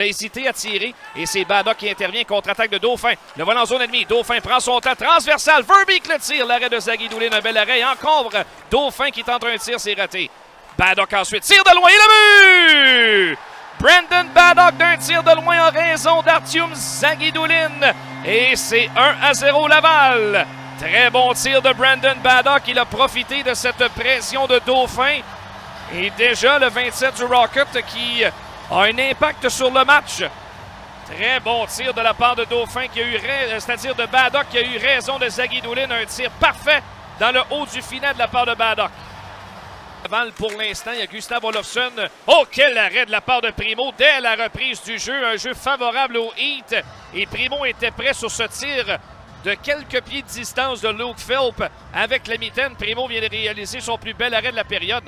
Hésité à tirer et c'est Baddock qui intervient, contre-attaque de Dauphin. Le vol en zone ennemie. Dauphin prend son temps transversal. Verbeek le tire. L'arrêt de Zaguidoulin, un bel arrêt. Encore Dauphin qui tente un tir, c'est raté. Baddock ensuite tire de loin et le but! Brandon Baddock d'un tir de loin en raison d'Artium Zaguidoulin. Et c'est 1-0 Laval. Très bon tir de Brandon Baddock. Il a profité de cette pression de Dauphin. Et déjà le 27 du Rocket qui a un impact sur le match. Très bon tir de la part de Dauphin, qui a eu c'est-à-dire de Baddock, qui a eu raison de Zaguidoulin. Un tir parfait dans le haut du filet de la part de Baddock. Pour l'instant, il y a Gustav Olofsson. Oh, quel arrêt de la part de Primo dès la reprise du jeu. Un jeu favorable au Heat. Et Primo était prêt sur ce tir de quelques pieds de distance de Luke Philp. Avec la mitaine, Primo vient de réaliser son plus bel arrêt de la période.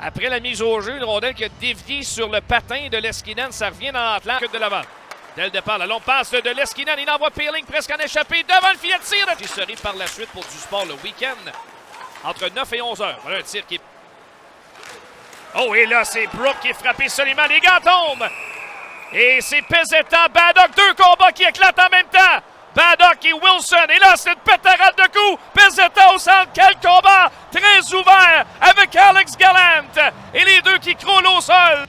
Après la mise au jeu, une rondelle qui a dévié sur le patin de Leskinen. Ça revient dans l'Atlantique de Laval. Dès le départ, la longue passe de Leskinen. Il envoie Peeling presque en échappé devant le filet de tir. Il serait par la suite pour du sport le week-end. Entre 9 et 11 heures. Voilà un tir qui est... Oh, et là, c'est Brooke qui est frappé solidement. Les gars tombent. Et c'est Pezzetta, Baddock. Deux combats qui éclatent en même temps. Baddock et Wilson. Et là, c'est une pétarade de coups. Pezzetta au centre. Quel combat! Très ouvert avec Alex Gallant. Et les deux qui croulent au sol.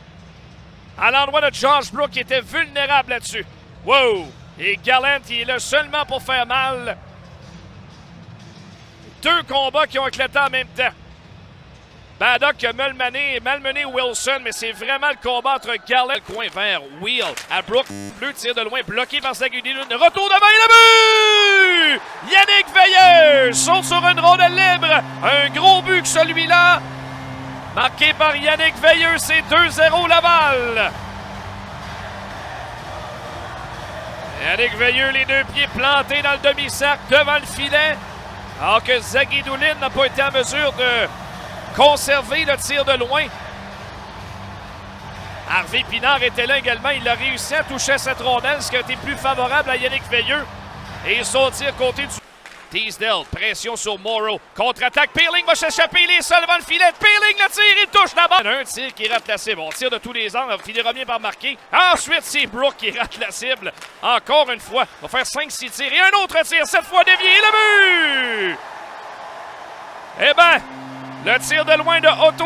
À l'endroit de Josh Brooke qui était vulnérable là-dessus. Wow! Et Gallant, il est là seulement pour faire mal. Deux combats qui ont éclaté en même temps. Baddock a malmené Wilson, mais c'est vraiment le combat entre Gallant. Le coin vers Wheel à Brooke. Bleu tire de loin, bloqué par Zaguidoulin. Retour devant et le but! Yannick Veilleux saute sur une rondelle libre. Un gros but que celui-là. Marqué par Yannick Veilleux, c'est 2-0 Laval. Yannick Veilleux, les deux pieds plantés dans le demi-cercle devant le filet. Alors que Zaguidoulin n'a pas été en mesure de conserver le tir de loin. Harvey Pinard était là également. Il a réussi à toucher cette rondelle, ce qui a été plus favorable à Yannick Veilleux. Et son tir côté du... Teasdale, pression sur Morrow. Contre-attaque, Peeling va s'échapper. Il est seul devant le filet. Peeling le tire, il touche la balle. Un tir qui rate la cible. On tire de tous les angles. Il finira bien par marquer. Ensuite, c'est Brooke qui rate la cible. Encore une fois. On va faire 5-6 tirs. Et un autre tir, cette fois dévié. Et le but! Eh ben... Le tir de loin de Otto.